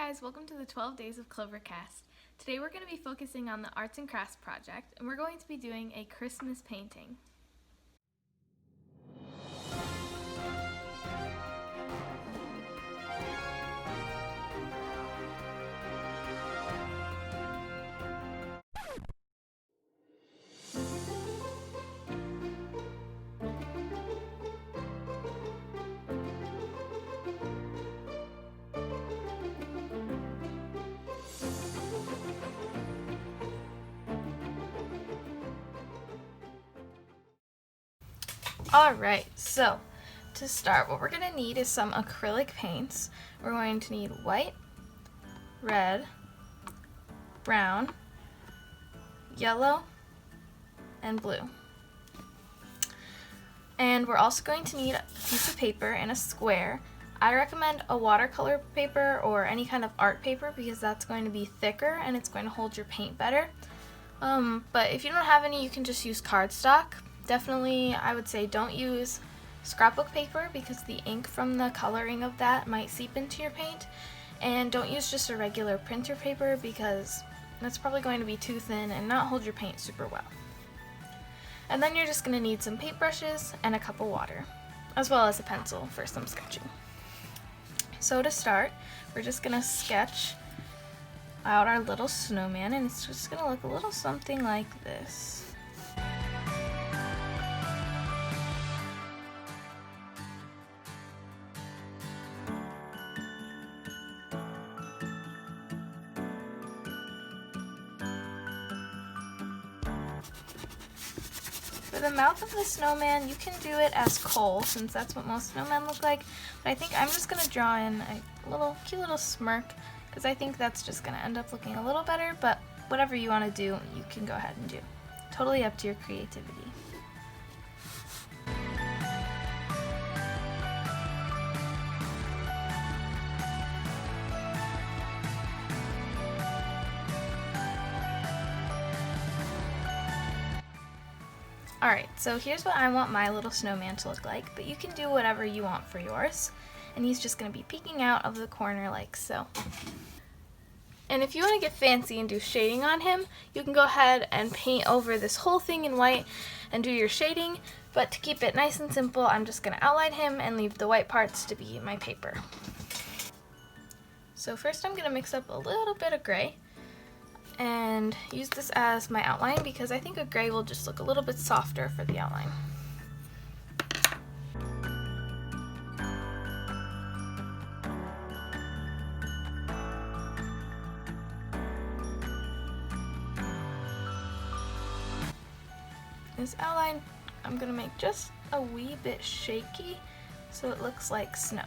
guys, welcome to the 12 Days of Clovercast. Today we're going to be focusing on the Arts and Crafts project, and we're going to be doing a Christmas painting. Alright, so to start, what we're going to need is some acrylic paints. We're going to need white, red, brown, yellow, and blue. And we're also going to need a piece of paper and a square. I recommend a watercolor paper or any kind of art paper because that's going to be thicker and it's going to hold your paint better. But if you don't have any, you can just use cardstock. Definitely, I would say don't use scrapbook paper because the ink from the coloring of that might seep into your paint. And don't use just a regular printer paper because that's probably going to be too thin and not hold your paint super well. And then you're just going to need some paintbrushes and a cup of water, as well as a pencil for some sketching. So to start, we're just going to sketch out our little snowman, and it's just going to look a little something like this. For the mouth of the snowman, you can do it as coal, since that's what most snowmen look like, but I think I'm just going to draw in a cute little smirk, because I think that's just going to end up looking a little better, but whatever you want to do, you can go ahead and do. Totally up to your creativity. Alright, so here's what I want my little snowman to look like, but you can do whatever you want for yours. And he's just going to be peeking out of the corner like so. And if you want to get fancy and do shading on him, you can go ahead and paint over this whole thing in white and do your shading. But to keep it nice and simple, I'm just going to outline him and leave the white parts to be my paper. So first I'm going to mix up a little bit of gray and use this as my outline because I think a gray will just look a little bit softer for the outline. This outline I'm going to make just a wee bit shaky so it looks like snow.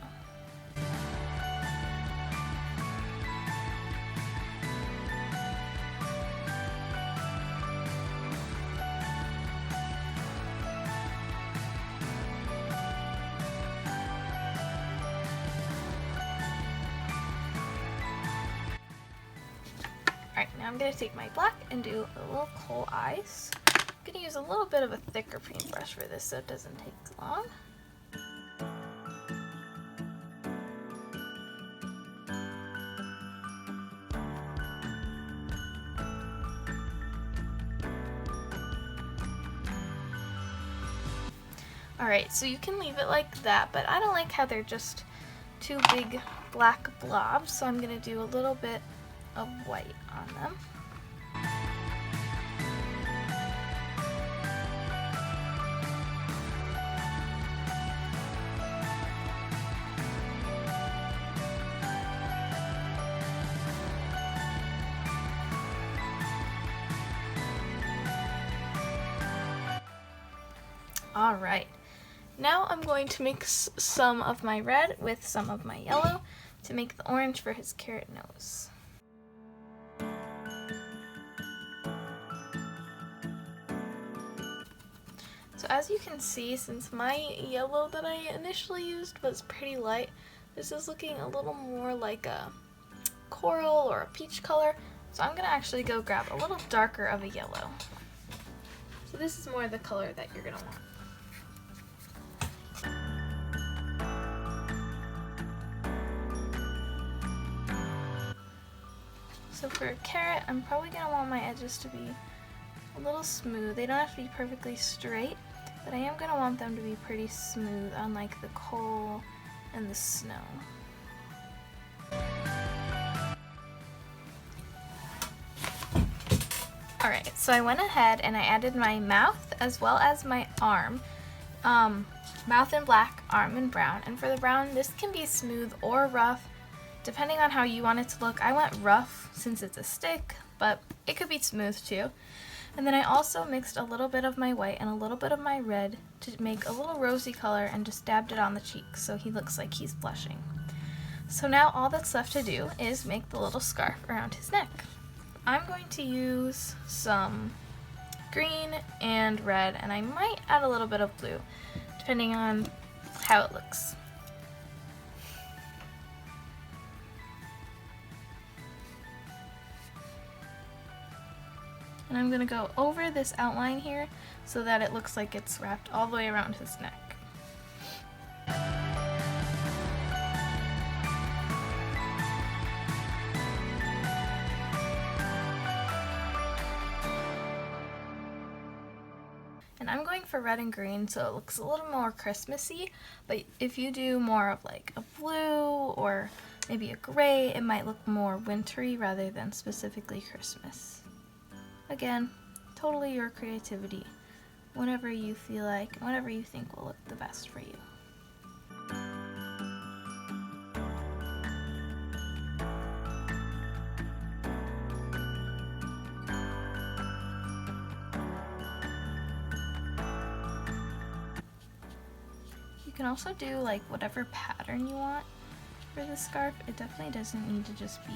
Alright, now I'm going to take my black and do a little coal eyes. I'm going to use a little bit of a thicker paintbrush for this so it doesn't take long. Alright, so you can leave it like that, but I don't like how they're just two big black blobs, so I'm going to do a little bit of white on them. Alright, now I'm going to mix some of my red with some of my yellow to make the orange for his carrot nose. So as you can see, since my yellow that I initially used was pretty light, this is looking a little more like a coral or a peach color. So I'm going to actually go grab a little darker of a yellow. So this is more the color that you're going to want. So for a carrot, I'm probably going to want my edges to be a little smooth. They don't have to be perfectly straight, but I am going to want them to be pretty smooth, unlike the coal and the snow. Alright, so I went ahead and I added my mouth as well as my arm. Mouth in black, arm in brown. And for the brown, this can be smooth or rough, depending on how you want it to look. I went rough since it's a stick, but it could be smooth too. And then I also mixed a little bit of my white and a little bit of my red to make a little rosy color and just dabbed it on the cheek so he looks like he's blushing. So now all that's left to do is make the little scarf around his neck. I'm going to use some green and red, and I might add a little bit of blue, depending on how it looks. And I'm going to go over this outline here so that it looks like it's wrapped all the way around his neck. And I'm going for red and green so it looks a little more Christmassy, but if you do more of like a blue or maybe a gray, it might look more wintry rather than specifically Christmas. Again, totally your creativity, whatever you feel like, whatever you think will look the best for you. You can also do like whatever pattern you want for the scarf. It definitely doesn't need to just be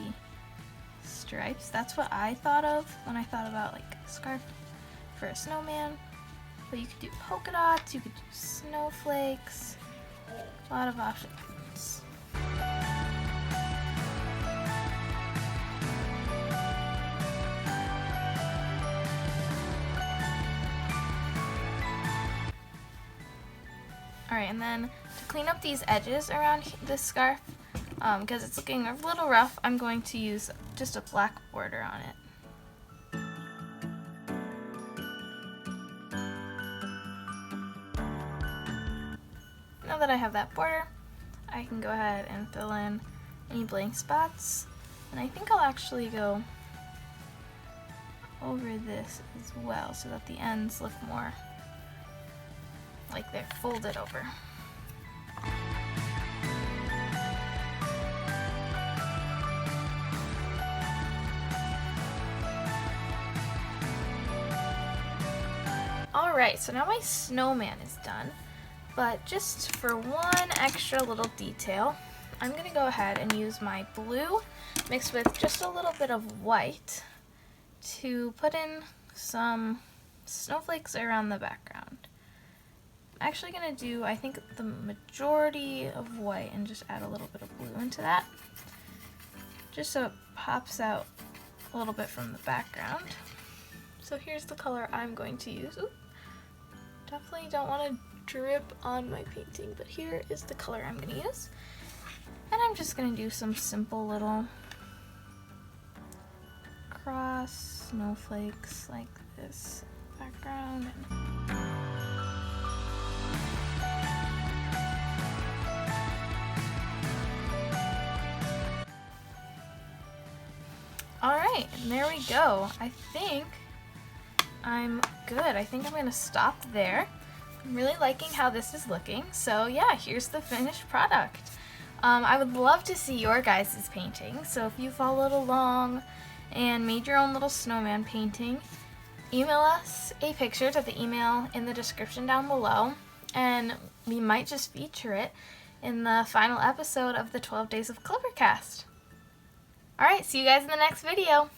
stripes. That's what I thought of when I thought about like a scarf for a snowman. But you could do polka dots, you could do snowflakes, a lot of options. Alright, and then to clean up these edges around this scarf, because it's looking a little rough, I'm going to use just a black border on it. Now that I have that border, I can go ahead and fill in any blank spots. And I think I'll actually go over this as well so that the ends look more like they're folded over. Alright, so now my snowman is done, but just for one extra little detail, I'm going to go ahead and use my blue mixed with just a little bit of white to put in some snowflakes around the background. I'm actually going to do, I think, the majority of white and just add a little bit of blue into that, just so it pops out a little bit from the background. So here's the color I'm going to use. Ooh, definitely don't want to drip on my painting, but here is the color I'm going to use. And I'm just going to do some simple little cross snowflakes like this background. Alright, and there we go. I think I'm good. I think I'm going to stop there. I'm really liking how this is looking. So yeah, here's the finished product. I would love to see your guys' painting. So if you followed along and made your own little snowman painting, email us a picture to the email in the description down below, and we might just feature it in the final episode of the 12 Days of Clovercast. Alright, see you guys in the next video.